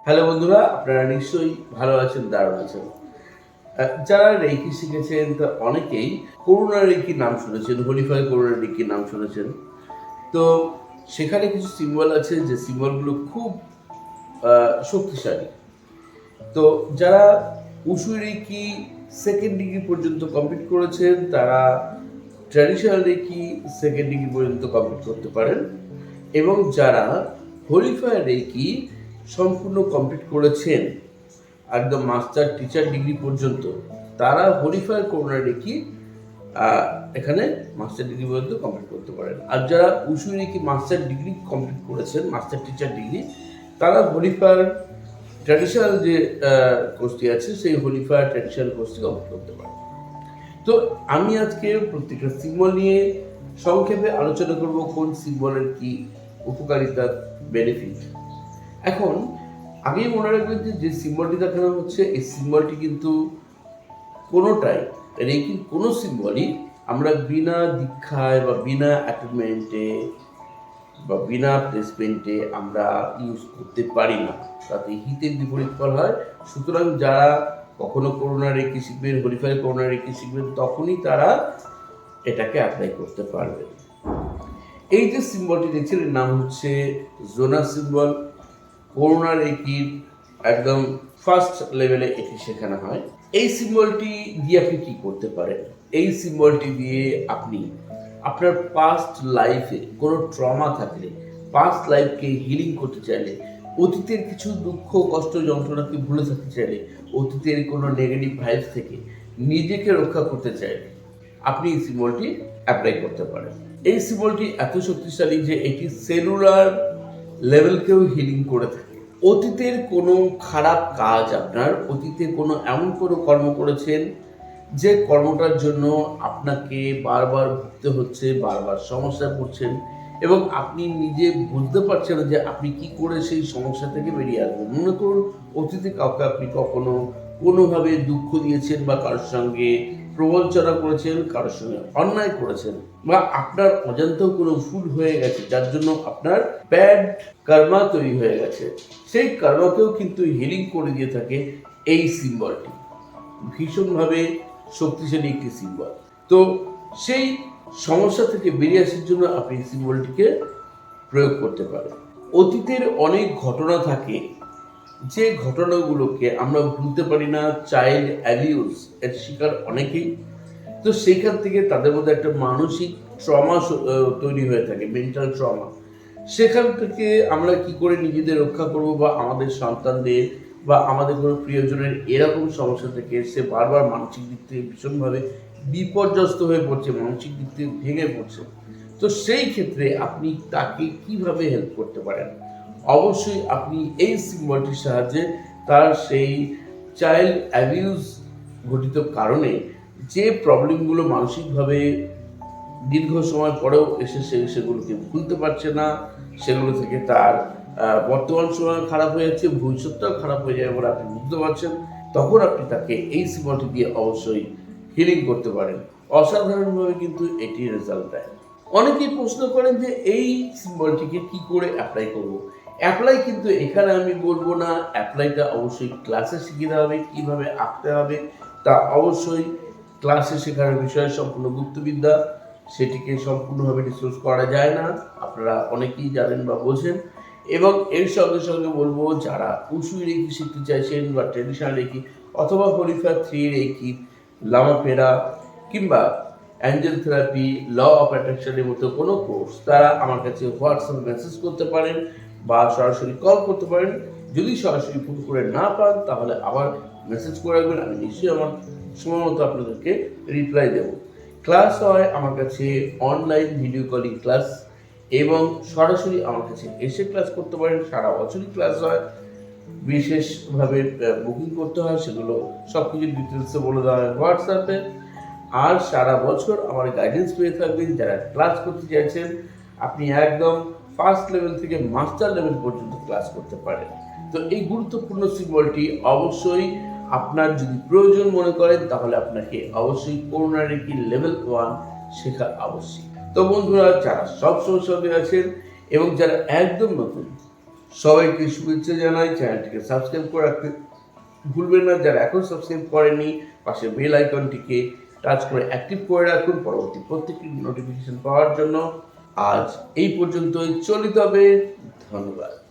Hello বন্ধুরা, আপনারা নিশ্চয়ই ভালো আছেন, দারুণ আছেন। যারা রেকি শিখেছেন তা অনেকেই করুণা রেকির নাম শুনেছেন, হলিফাই করুণা রেকির নাম শুনেছেন। তো সেখানে কিছু সিম্বল আছে যে সিম্বলগুলো খুব শক্তিশালী। তো যারা উসুই রেকি সেকেন্ড ডিগ্রি পর্যন্ত কমপ্লিট করেছেন তারা ট্র্যাডিশনাল রেকি সেকেন্ড ডিগ্রি পর্যন্ত কমপ্লিট করতে পারেন, এবং যারা হলিফাই রেকি সম্পূর্ণ কমপ্লিট করেছেন একদম মাস্টার টিচার ডিগ্রি পর্যন্ত, তারা হলিফাই করুণা রেকি এখানে মাস্টার ডিগ্রি পর্যন্ত কমপ্লিট করতে পারেন। আর যারা Usui reiki master degree complete করেছেন, মাস্টার টিচার ডিগ্রি, তারা হলিফাই ট্র্যাডিশনাল যে কোর্সটি আছে সেই হলিফাই ট্র্যাডিশনাল কোর্সটি কমপ্লিট করতে পারেন। তো আমি আজকে প্রত্যেকটা সিম্বল নিয়ে সংক্ষেপে আলোচনা করব কোন সিম্বলের কি উপকারিতা, বেনিফিট। এখন আগেই মনে রাখবেন যে সিম্বলটি দেখানো হচ্ছে, এই সিম্বলটি কিন্তু কোনোটাই রেকির কোনো সিম্বলই আমরা বিনা দীক্ষায় বা বিনা অ্যাটেনমেন্টে বা বিনা প্লেসমেন্টে আমরা ইউজ করতে পারি না, তাতে হিতের বিপরীত ফল হয়। সুতরাং যারা কখনো করুণা রেকি শিখবেন, হলিফাই করুণা রেকি শিখবেন, তখনই তারা এটাকে অ্যাপ্লাই করতে পারবেন। এই যে সিম্বলটি দেখছেন এর নাম হচ্ছে জোনা সিম্বল। করুণা রেকির একদম ফার্স্ট লেভেলে এটি শেখানো হয়। এই সিম্বলটি দিয়ে আপনি কি করতে পারেন? এই সিম্বলটি দিয়ে আপনি আপনার পাস্ট লাইফে কোনো ট্রমা থাকলে, পাস্ট লাইফকে হিলিং করতে চাইলে, অতীতের কিছু দুঃখ কষ্ট যন্ত্রণাকে ভুলে থাকতে চাইলে, অতীতের কোনো নেগেটিভ ভাইবস থেকে নিজেকে রক্ষা করতে চাইলে আপনি এই সিম্বলটি অ্যাপ্লাই করতে পারেন। এই সিম্বলটি এত শক্তিশালী যে এটি সেলুলার লেভেলকেও হিলিং করে থাকে। অতীতের কোনো খারাপ কাজ, আপনার অতীতে কোনো এমন কোনো কর্ম করেছেন যে কর্মটার জন্য আপনাকে বারবার ভুগতে হচ্ছে, বারবার সমস্যায় পড়ছেন, এবং আপনি নিজে বুঝতে পারছেন না যে আপনি কি করে সেই সমস্যা থেকে বেরিয়ে আসবেন। মনে করুন অতীতে কাউকে আপনি কখনো কোনোভাবে দুঃখ দিয়েছেন বা কারোর সঙ্গে প্রবঞ্চনা করেছেন, কারোর সঙ্গে অন্যায় করেছেন, বা আপনার অজান্তেও কোনো ভুল হয়ে গেছে যার জন্য আপনার ব্যাড কর্মা তৈরি হয়ে গেছে, সেই কর্মাকেও কিন্তু হিলিং করে দিয়ে থাকে এই সিম্বলটি। ভীষণভাবে শক্তিশালী একটি সিম্বল। তো সেই সমস্যা থেকে বেরিয়ে আসার জন্য আপনি সিম্বলটিকে প্রয়োগ করতে পারেন। অতীতের অনেক ঘটনা থাকে যে ঘটনাগুলোকে আমরা ভুলতে পারি না। চাইল্ড অ্যাবিউজ এর শিকার অনেকেই, তো সেইখান থেকে তাদের মধ্যে একটা মানসিক ট্রমা তৈরি হয়ে থাকে, মেন্টাল ট্রমা। সেখান থেকে আমরা কি করে নিজেদের রক্ষা করব, বা আমাদের সন্তানদের বা আমাদের কোনো প্রিয়জনের এরকম সমস্যা থেকে সে বারবার মানসিক দিক থেকে ভীষণভাবে বিপর্যস্ত হয়ে পড়ছে, মানসিক দিক থেকে ভেঙে পড়ছে, তো সেই ক্ষেত্রে আপনি তাকে কিভাবে হেল্প করতে পারেন? অবশ্যই আপনি এই সিম্বলটির সাহায্যে তার সেই চাইল্ড অ্যাবিউজ ঘটিত কারণে যে প্রবলেমগুলো মানসিকভাবে দীর্ঘ সময় পরেও এসে সেগুলোকে ভুলতে পারছে না, সেগুলো থেকে তার বর্তমান সময় খারাপ হয়ে যাচ্ছে, ভবিষ্যৎটাও খারাপ হয়ে যাবে বলে আপনি বুঝতে পারছেন, তখন আপনি তাকে এই সিম্বলটি দিয়ে অবশ্যই হিলিং করতে পারেন। অসাধারণভাবে কিন্তু এটি রেজাল্ট দেয়। অনেকেই প্রশ্ন করেন যে এই সিম্বলটিকে কি করে অ্যাপ্লাই করব। অ্যাপ্লাই কিন্তু এখানে আমি বলবো না, অ্যাপ্লাইটা অবশ্যই ক্লাসে শিখিয়ে হবে। কিভাবে আঁকতে হবে তা অবশ্যই ক্লাসে শেখানোর বিষয়, সম্পূর্ণ গুপ্তবিদ্যা, সেটিকে সম্পূর্ণভাবে ডিসক্লোজ করা যায় না, আপনারা অনেকেই জানেন বা বোঝেন। এবং এর সঙ্গে সঙ্গে বলবো, যারা উসুই রেকি শিখতে চাইছেন বা ট্রেডিশনাল রেকি অথবা হলিফাই 3 রেকি, লামাফেরা কিংবা অ্যাঞ্জেল থেরাপি, ল অফ অ্যাট্রাকশনের মতো কোনো কোর্স, তারা আমার কাছে হোয়াটসঅ্যাপে মেসেজ করতে পারেন বা সরাসরি কল করতে পারেন। যদি সরাসরি ফোন করে না পান তাহলে আবার মেসেজ করে রাখবেন, আমি নিশ্চয়ই আমার সময় মতো আপনাদেরকে রিপ্লাই দেবো। ক্লাস হয় আমার কাছে অনলাইন ভিডিও কলিং ক্লাস, এবং সরাসরি আমার কাছে এসে ক্লাস করতে পারেন। সারা বছরই ক্লাস হয়, বিশেষভাবে বুকিং করতে হয়, সেগুলো সব কিছু ডিটেলসে বলে দেওয়া হয় হোয়াটসঅ্যাপে। আর সারা বছর আমার গাইডেন্স পেয়ে থাকবেন। যারা ক্লাস করতে চাইছেন আপনি একদম ফার্স্ট লেভেল থেকে মাস্টার লেভেল পর্যন্ত ক্লাস করতে পারেন। তো এই গুরুত্বপূর্ণ সিম্বলটি অবশ্যই আপনার যদি প্রয়োজন মনে করেন তাহলে আপনাকে অবশ্যই করুণা রেকি লেভেল 1 শেখা আবশ্যক। তো বন্ধুরা, যারা সব সমস্যা আছেন এবং যারা একদম নতুন, সবাইকে শুভেচ্ছা জানাই। চ্যানেলটিকে সাবস্ক্রাইব করে রাখতে ভুলবেন না। যারা এখন সাবস্ক্রাইব করেনি, পাশে বেল আইকনটিকে টাচ করে অ্যাক্টিভ করে রাখুন পরবর্তী প্রত্যেকটি নোটিফিকেশন পাওয়ার জন্য। আজ এই পর্যন্তই, চলিত হবে। ধন্যবাদ।